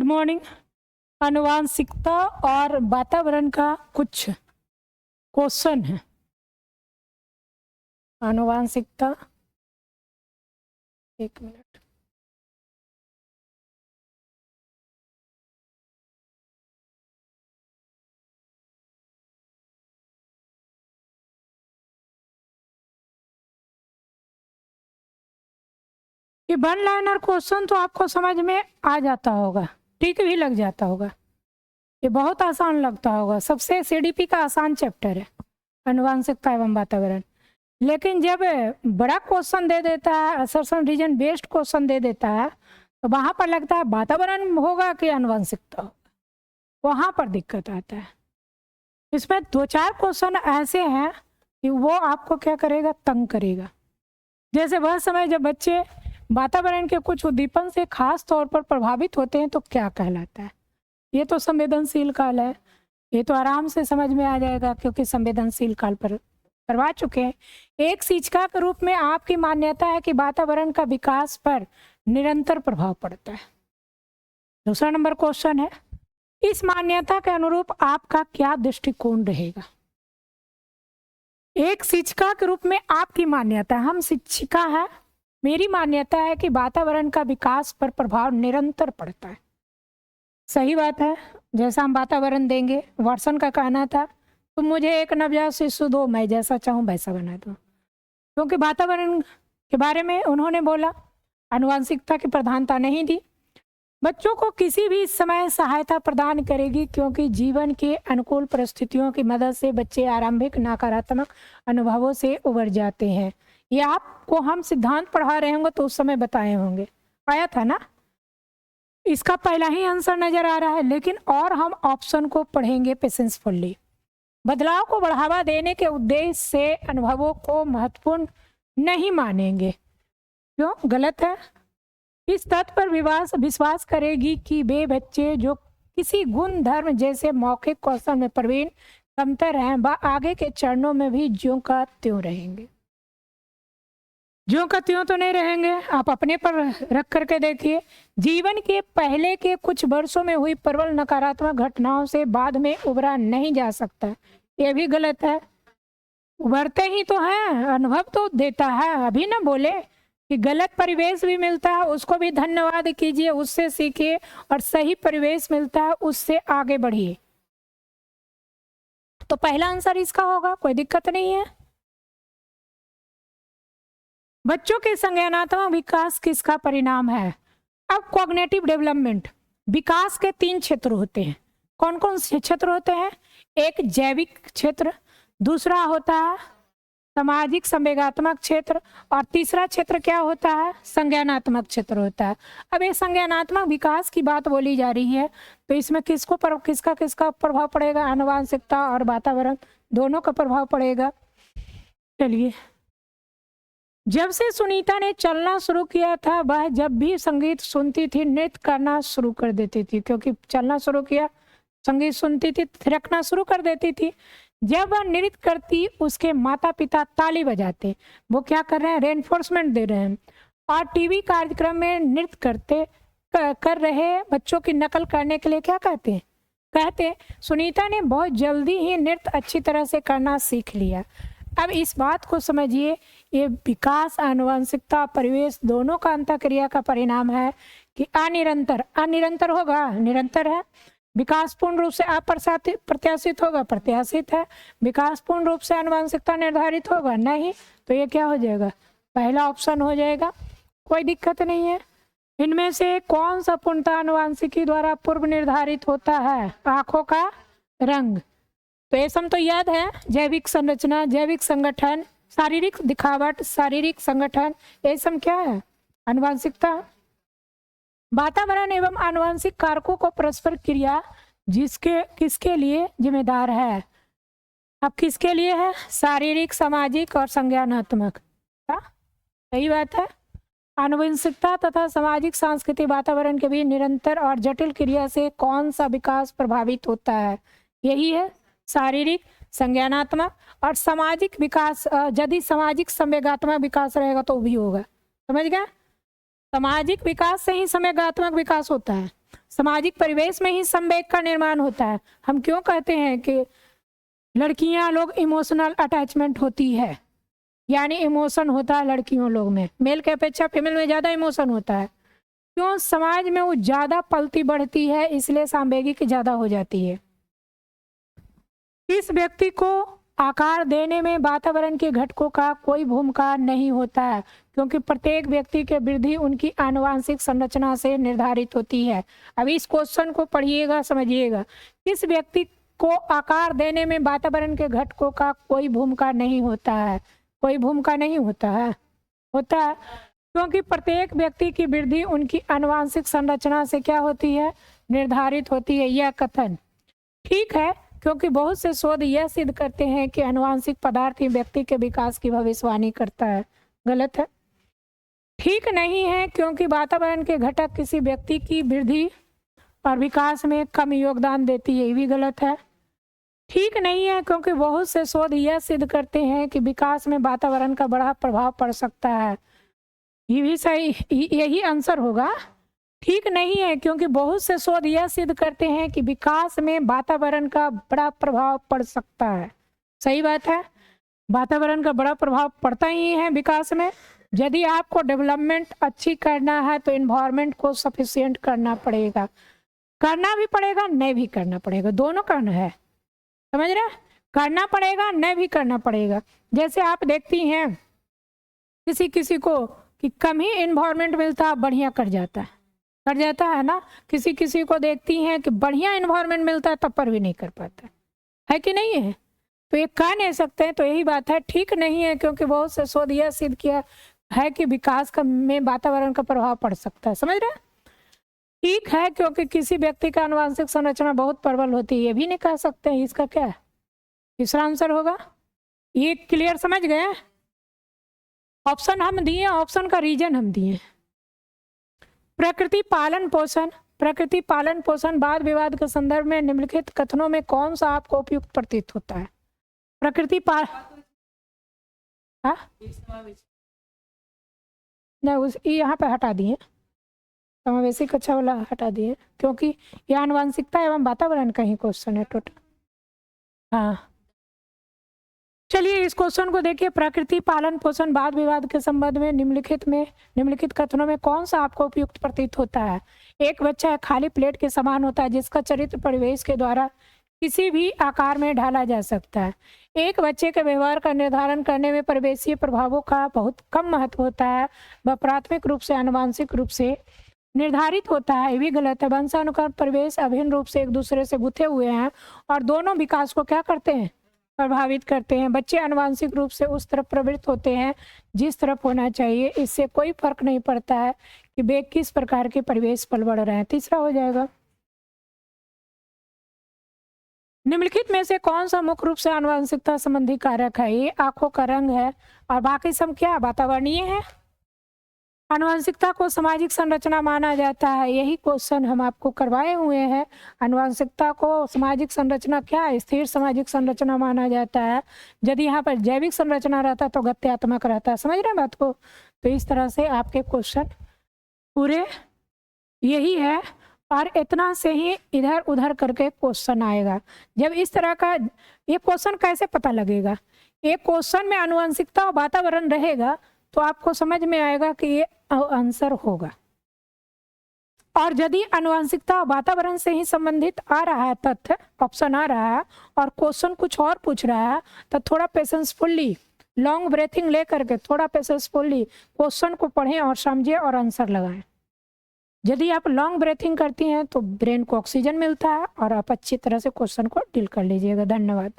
Morning. आनुवांशिकता और वातावरण का कुछ क्वेश्चन है। आनुवांशिकता, एक मिनट। ये वन लाइनर क्वेश्चन तो आपको समझ में आ जाता होगा, ठीक भी लग जाता होगा, ये बहुत आसान लगता होगा। सबसे सीडीपी का आसान चैप्टर है आनुवांशिकता एवं वातावरण। लेकिन जब बड़ा क्वेश्चन दे देता है, असर्शन रीजन बेस्ड क्वेश्चन दे देता है, तो वहां पर लगता है वातावरण होगा कि आनुवांशिकता होगा, वहां पर दिक्कत आता है। इसमें दो चार क्वेश्चन ऐसे हैं कि वो आपको क्या करेगा, तंग करेगा। जैसे वह समय जब बच्चे वातावरण के कुछ उद्दीपन से खास तौर पर प्रभावित होते हैं तो क्या कहलाता है। ये तो संवेदनशील काल है, ये तो आराम से समझ में आ जाएगा क्योंकि संवेदनशील काल पर करवा चुके हैं। एक शिक्षिका के रूप में आपकी मान्यता है कि वातावरण का विकास पर निरंतर प्रभाव पड़ता है। दूसरा नंबर क्वेश्चन है, इस मान्यता के अनुरूप आपका क्या दृष्टिकोण रहेगा। एक शिक्षिका के रूप में आपकी मान्यता, हम शिक्षिका है, मेरी मान्यता है कि वातावरण का विकास पर प्रभाव निरंतर पड़ता है। सही बात है, जैसा हम वातावरण देंगे। वाटसन का कहना था तुम मुझे एक नवजात शिशु दो, मैं जैसा चाहूँ वैसा बना दूँ। क्योंकि वातावरण के बारे में उन्होंने बोला, आनुवांशिकता की प्रधानता नहीं दी। बच्चों को किसी भी समय सहायता प्रदान करेगी क्योंकि जीवन के अनुकूल परिस्थितियों की मदद से बच्चे आरंभिक नकारात्मक अनुभवों से उबर जाते हैं। ये आपको हम सिद्धांत पढ़ा रहे होंगे तो उस समय बताए होंगे, आया था ना। इसका पहला ही आंसर नजर आ रहा है, लेकिन और हम ऑप्शन को पढ़ेंगे पेशेंसफुली। बदलाव को बढ़ावा देने के उद्देश्य से अनुभवों को महत्वपूर्ण नहीं मानेंगे। क्यों गलत है। इस तथ्य पर विश्वास करेगी कि वे बच्चे जो किसी गुण धर्म जैसे मौखिक कौशल में प्रवीण कमतर हैं, वह आगे के चरणों में भी ज्यों का त्यों रहेंगे। ज्यों का त्यों तो नहीं रहेंगे। आप अपने पर रख करके देखिए, जीवन के पहले के कुछ वर्षों में हुई प्रबल नकारात्मक घटनाओं से बाद में उबरा नहीं जा सकता, ये भी गलत है। उभरते ही तो हैं, अनुभव तो देता है। अभी ना बोले कि गलत परिवेश भी मिलता है, उसको भी धन्यवाद कीजिए, उससे सीखिए, और सही परिवेश मिलता है उससे आगे बढ़िए। तो पहला आंसर इसका होगा, कोई दिक्कत नहीं है। बच्चों के संज्ञानात्मक विकास किसका परिणाम है। अब कॉग्निटिव डेवलपमेंट, विकास के 3 क्षेत्र होते हैं। कौन कौन से क्षेत्र होते हैं। एक जैविक क्षेत्र, दूसरा होता है सामाजिक संवेगात्मक क्षेत्र, और तीसरा क्षेत्र क्या होता है, संज्ञानात्मक क्षेत्र होता है। अब ये संज्ञानात्मक विकास की बात बोली जा रही है, तो इसमें किसका प्रभाव पड़ेगा, आनुवांशिकता और वातावरण दोनों का प्रभाव पड़ेगा। चलिए, जब से सुनीता ने चलना शुरू किया था, वह जब भी संगीत सुनती थी नृत्य करना शुरू कर देती थी। क्योंकि चलना शुरू किया, संगीत सुनती थी, थिरकना शुरू कर देती थी। जब वह नृत्य करती, उसके माता पिता ताली बजाते। वो क्या कर रहे हैं, रेनफोर्समेंट दे रहे हैं। और टीवी कार्यक्रम में नृत्य कर रहे बच्चों की नकल करने के लिए क्या कहते सुनीता ने बहुत जल्दी ही नृत्य अच्छी तरह से करना सीख लिया। अब इस बात को समझिए, ये विकास, आनुवंशिकता, परिवेश दोनों का अंतःक्रिया का परिणाम है कि अनिरंतर होगा, निरंतर है। विकास पूर्ण रूप से अप्रत्याशित होगा, प्रत्याशित है। विकास पूर्ण रूप से आनुवंशिकता निर्धारित होगा, नहीं। तो ये क्या हो जाएगा, पहला ऑप्शन हो जाएगा, कोई दिक्कत नहीं है। इनमें से कौन सा पूर्णतः आनुवंशिकी द्वारा पूर्व निर्धारित होता है, आंखों का रंग। तो ये सब तो याद है, जैविक संरचना, जैविक संगठन, शारीरिक दिखावट, शारीरिक संगठन, ये सब क्या है, आनुवंशिकता। वातावरण एवं आनुवंशिक कारकों को परस्पर क्रिया किसके लिए जिम्मेदार है। अब किसके लिए है, शारीरिक, सामाजिक और संज्ञानात्मक। सही बात है। आनुवंशिकता तथा सामाजिक सांस्कृतिक वातावरण के बीच निरंतर और जटिल क्रिया से कौन सा विकास प्रभावित होता है, यही है शारीरिक, संज्ञानात्मक और सामाजिक विकास। यदि सामाजिक संवेगात्मक विकास रहेगा तो भी होगा, समझ गए। सामाजिक विकास से ही संवेगात्मक विकास होता है। सामाजिक परिवेश में ही संवेग का निर्माण होता है। हम क्यों कहते हैं कि लड़कियां लोग इमोशनल अटैचमेंट होती है, यानी इमोशन होता है लड़कियों लोग में, मेल के अपेक्षा फीमेल में ज़्यादा इमोशन होता है। क्यों? समाज में वो ज़्यादा पलती बढ़ती है, इसलिए सांवेगिक ज़्यादा हो जाती है। इस व्यक्ति को आकार देने में वातावरण के घटकों का कोई भूमिका नहीं होता है, क्योंकि प्रत्येक व्यक्ति के वृद्धि उनकी आनुवांशिक संरचना से निर्धारित होती है। अब इस क्वेश्चन को पढ़िएगा, समझिएगा। इस व्यक्ति को आकार देने में वातावरण के घटकों का कोई भूमिका नहीं होता है। कोई भूमिका नहीं होता है, होता है, क्योंकि प्रत्येक व्यक्ति की वृद्धि उनकी आनुवांशिक संरचना से क्या होती है? निर्धारित होती है। यह कथन ठीक है, क्योंकि बहुत से शोध यह सिद्ध करते हैं कि आनुवांशिक पदार्थ ही व्यक्ति के विकास की भविष्यवाणी करता है। गलत है, ठीक नहीं है, क्योंकि वातावरण के घटक किसी व्यक्ति की वृद्धि और विकास में कम योगदान देती है। ये भी गलत है, ठीक नहीं है, क्योंकि बहुत से शोध यह सिद्ध करते हैं कि विकास में वातावरण का बड़ा प्रभाव पड़ सकता है। ये भी सही, यही आंसर होगा। ठीक नहीं है, क्योंकि बहुत से शोध यह सिद्ध करते हैं कि विकास में वातावरण का बड़ा प्रभाव पड़ सकता है। सही बात है, वातावरण का बड़ा प्रभाव पड़ता ही है विकास में। यदि आपको डेवलपमेंट अच्छी करना है तो इन्वायरमेंट को सफिशिएंट करना पड़ेगा, करना भी पड़ेगा, नहीं भी करना पड़ेगा, दोनों करना है। समझ रहे? करना पड़ेगा, नहीं भी करना पड़ेगा। जैसे आप देखती हैं किसी को कि कम ही इन्वायरमेंट मिलता है, बढ़िया कर जाता है ना। किसी को देखती हैं कि बढ़िया इन्वायरमेंट मिलता है तब पर भी नहीं कर पाता है कि नहीं है? तो ये कह नहीं सकते। तो यही बात है, ठीक नहीं है, क्योंकि बहुत से शोध यह सिद्ध किया है कि विकास का में वातावरण का प्रभाव पड़ सकता है। समझ रहे? ठीक है, क्योंकि किसी व्यक्ति का आनुवांशिक संरचना बहुत प्रबल होती है। ये भी नहीं कह सकते हैं। इसका क्या है? तीसरा आंसर होगा। ये क्लियर समझ गए? ऑप्शन हम दिए, ऑप्शन का रीजन हम दिए। प्रकृति पालन पोषण वाद विवाद के संदर्भ में निम्नलिखित कथनों में कौन सा आपको उपयुक्त प्रतीत होता है? प्रकृति नहीं, उस यहाँ पे हटा दिए, समावेशी कक्षा वाला हटा दिए, क्योंकि यह आनुवांशिकता एवं वातावरण का ही क्वेश्चन है टोटल। हाँ, चलिए इस क्वेश्चन को देखिए। प्रकृति पालन पोषण वाद विवाद के संबंध में निम्नलिखित कथनों में कौन सा आपको उपयुक्त प्रतीत होता है? एक बच्चा खाली प्लेट के समान होता है, जिसका चरित्र परिवेश के द्वारा किसी भी आकार में ढाला जा सकता है। एक बच्चे के व्यवहार का निर्धारण करने में परिवेशीय प्रभावों का बहुत कम महत्व होता है। वह प्राथमिक रूप से आनुवांशिक रूप से निर्धारित होता है। ये भी गलत है। वंशानुक्रम परिवेश अभिन्न रूप से एक दूसरे से गुथे हुए हैं और दोनों विकास को क्या करते हैं? प्रभावित करते हैं। बच्चे आनुवांशिक रूप से उस तरफ प्रवृत्त होते हैं जिस तरफ होना चाहिए। इससे कोई फर्क नहीं पड़ता है कि वे किस प्रकार के परिवेश पल बढ़ रहे हैं। तीसरा हो जाएगा। निम्नलिखित में से कौन सा मुख्य रूप से आनुवांशिकता संबंधी कारक है? ये आंखों का रंग है और बाकी सब क्या वातावरणीय है। आनुवांशिकता को सामाजिक संरचना माना जाता है। यही क्वेश्चन हम आपको करवाए हुए हैं। आनुवांशिकता को सामाजिक संरचना क्या है? स्थिर सामाजिक संरचना माना जाता है। यदि यहाँ पर जैविक संरचना रहता तो गत्यात्मक रहता है। समझ रहे हैं बात को? तो इस तरह से आपके क्वेश्चन पूरे यही है और इतना से ही इधर उधर करके क्वेश्चन आएगा। जब इस तरह का ये क्वेश्चन कैसे पता लगेगा? एक क्वेश्चन में आनुवांशिकता और वातावरण रहेगा तो आपको समझ में आएगा कि ये आंसर होगा। और यदि आनुवांशिकता वातावरण से ही संबंधित आ रहा है तथ्य, ऑप्शन आ रहा है और क्वेश्चन कुछ और पूछ रहा है, तो थोड़ा पेशेंसफुली लॉन्ग ब्रेथिंग लेकर के थोड़ा पेशेंसफुली क्वेश्चन को पढ़ें और समझें और आंसर लगाएं। यदि आप लॉन्ग ब्रेथिंग करती हैं तो ब्रेन को ऑक्सीजन मिलता है और आप अच्छी तरह से क्वेश्चन को डील कर लीजिएगा। धन्यवाद।